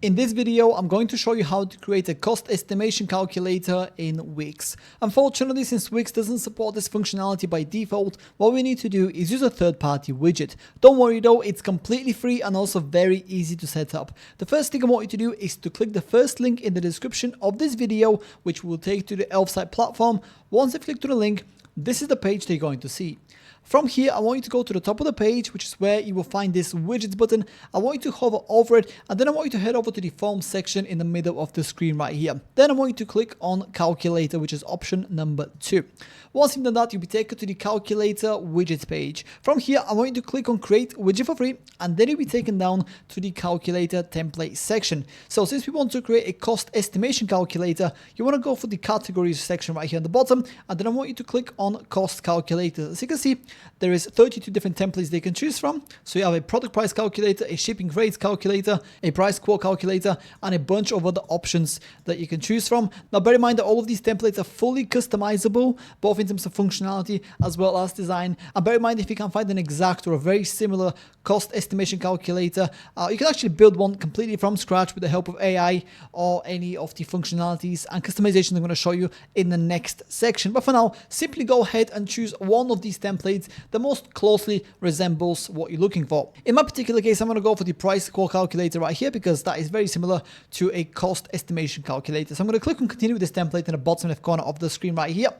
In this video, I'm going to show you how to create a cost estimation calculator in Wix. Unfortunately, since Wix doesn't support this functionality by default, what we need to do is use a third-party widget. Don't worry though, it's completely free and also very easy to set up. The first thing I want you to do is to click the first link in the description of this video, which will take you to the Elfsight platform. Once you click to the link, this is the page that you're going to see. From here, I want you to go to the top of the page, which is where you will find this widgets button. I want you to hover over it, and then I want you to head over to the form section in the middle of the screen right here. Then I want you to click on calculator, which is option number 2. Once you've done that, you'll be taken to the calculator widgets page. From here, I want you to click on create widget for free, and then you'll be taken down to the calculator template section. So since we want to create a cost estimation calculator, you want to go for the categories section right here on the bottom, and then I want you to click on cost calculator. As you can see, there is 32 different templates they can choose from. So you have a product price calculator, a shipping rates calculator, a price quote calculator, and a bunch of other options that you can choose from. Now bear in mind that all of these templates are fully customizable, both in terms of functionality as well as design. And bear in mind, if you can find an exact or a very similar cost estimation calculator, you can actually build one completely from scratch with the help of AI or any of the functionalities and customization I'm going to show you in the next section. But for now, simply go ahead and choose one of these templates that most closely resembles what you're looking for. In my particular case, I'm going to go for the price quote calculator right here because that is very similar to a cost estimation calculator. So I'm going to click on continue with this template in the bottom left corner of the screen right here.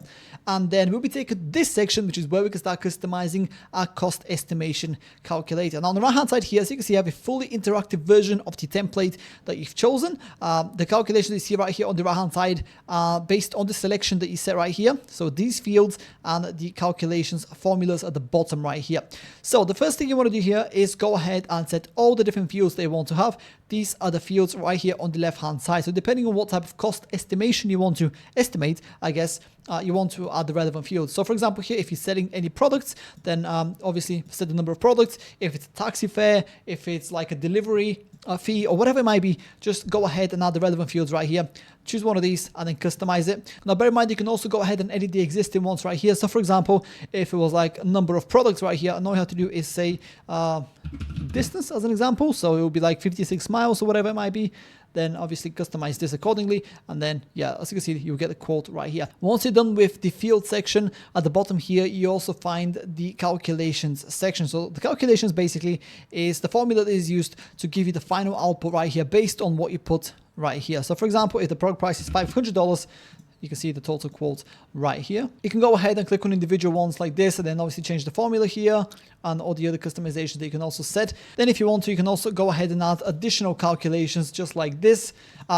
And then we'll be taken to this section, which is where we can start customizing our cost estimation calculator. Now on the right hand side here, as you can see, I have a fully interactive version of the template that you've chosen. The calculations you see right here on the right hand side are based on the selection that you set right here. So these fields and the calculations formulas at the bottom right here. So the first thing you want to do here is go ahead and set all the different fields that you want to have. These are the fields right here on the left hand side. So depending on what type of cost estimation you want to estimate, I guess you want to add the relevant fields. So for example here, if you're selling any products, then obviously set the number of products. If it's a taxi fare, if it's like a delivery fee or whatever it might be, just go ahead and add the relevant fields right here. Choose one of these and then customize it. Now bear in mind, you can also go ahead and edit the existing ones right here. So for example, if it was like a number of products right here, all you have to do is say distance as an example. So it will be like 56 miles or whatever it might be. Then obviously customize this accordingly, and then yeah, as you can see, you'll get a quote right here. Once you're done with the field section, at the bottom here you also find the calculations section. So the calculations basically is the formula that is used to give you the final output right here based on what you put right here. So for example, if the product price is $500, you can see the total quote right here. You can go ahead and click on individual ones like this, and then obviously change the formula here and all the other customizations that you can also set. Then if you want to, you can also go ahead and add additional calculations just like this.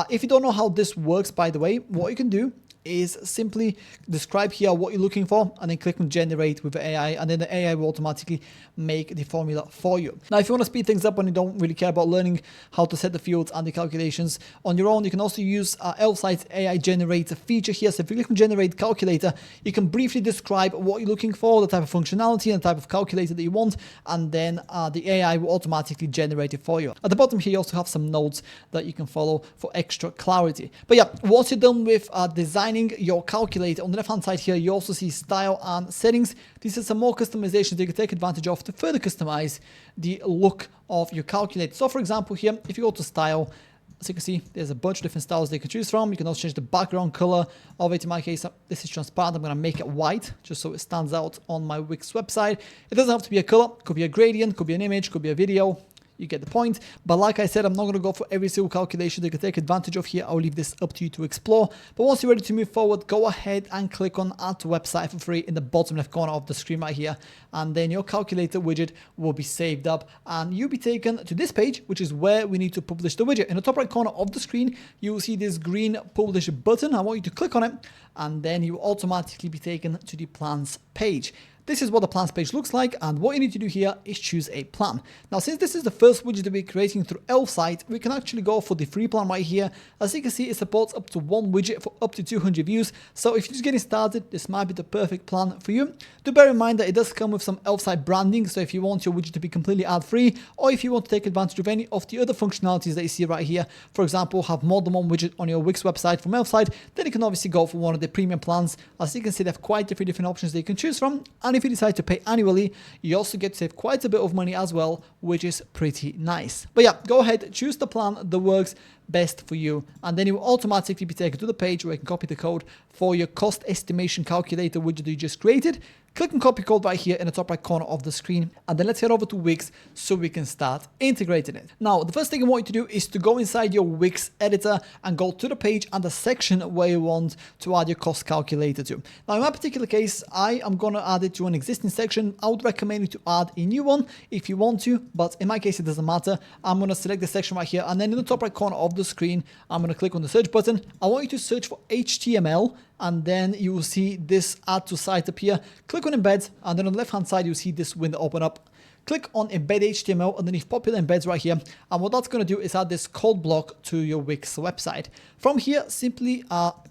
If you don't know how this works, by the way, what you can do is simply describe here what you're looking for and then click on generate with AI, and then the AI will automatically make the formula for you. Now if you want to speed things up and you don't really care about learning how to set the fields and the calculations on your own, you can also use Elfsight's AI generator feature here. So if you click on generate calculator, you can briefly describe what you're looking for, the type of functionality and the type of calculator that you want, and then the AI will automatically generate it for you. At the bottom here you also have some notes that you can follow for extra clarity. But yeah, once you're done with designing your calculator, on the left hand side here you also see style and settings. These are some more customizations that you can take advantage of to further customize the look of your calculator. So for example here, if you go to style, as you can see, there's a bunch of different styles they can choose from. You can also change the background color of it. In my case, this is transparent. I'm going to make it white just so it stands out on my Wix website. It doesn't have to be a color. It could be a gradient, could be an image, could be a video. You get the point. But like I said, I'm not going to go for every single calculation that you can take advantage of here. I'll leave this up to you to explore. But once you're ready to move forward, go ahead and click on add to website for free in the bottom left corner of the screen right here. And then your calculator widget will be saved up and you'll be taken to this page, which is where we need to publish the widget. In the top right corner of the screen, you will see this green publish button. I want you to click on it and then you will automatically be taken to the plans page. This is what the plans page looks like, and what you need to do here is choose a plan. Now, since this is the first widget that we're creating through Elfsight, we can actually go for the free plan right here. As you can see, it supports up to one widget for up to 200 views. So if you're just getting started, this might be the perfect plan for you. Do bear in mind that it does come with some Elfsight branding. So if you want your widget to be completely ad-free, or if you want to take advantage of any of the other functionalities that you see right here, for example, have more than one widget on your Wix website from Elfsight, then you can obviously go for one of the premium plans. As you can see, they have quite a few different options that you can choose from. And And if you decide to pay annually, you also get to save quite a bit of money as well, which is pretty nice. But yeah, go ahead, choose the plan that works best for you, and then you will automatically be taken to the page where you can copy the code for your cost estimation calculator widget that you just created. Click on copy code right here in the top right corner of the screen, and then let's head over to Wix so we can start integrating it. Now, the first thing I want you to do is to go inside your Wix editor and go to the page and the section where you want to add your cost calculator to. Now, in my particular case, I am going to add it to an existing section. I would recommend you to add a new one if you want to, but in my case, it doesn't matter. I'm going to select the section right here, and then in the top right corner of the screen, I'm going to click on the search button. I want you to search for HTML, and then you will see this add to site appear. Click on embed, and then on the left hand side you'll see this window open up. Click on embed HTML underneath popular embeds right here, and what that's going to do is add this code block to your Wix website. From here, simply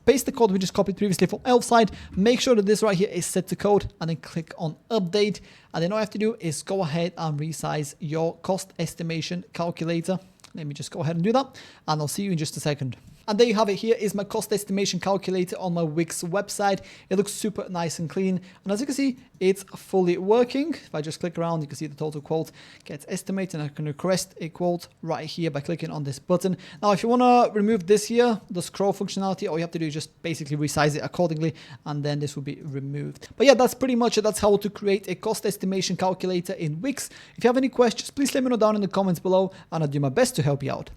paste the code we just copied previously from elf side, make sure that this right here is set to code, and then click on update, and then all you have to do is go ahead and resize your cost estimation calculator. Let me just go ahead and do that, and I'll see you in just a second. And there you have it. Here is my cost estimation calculator on my Wix website. It looks super nice and clean. And as you can see, it's fully working. If I just click around, you can see the total quote gets estimated. And I can request a quote right here by clicking on this button. Now, if you want to remove this here, the scroll functionality, all you have to do is just basically resize it accordingly, and then this will be removed. But yeah, that's pretty much it. That's how to create a cost estimation calculator in Wix. If you have any questions, please let me know down in the comments below, and I'll do my best to help you out.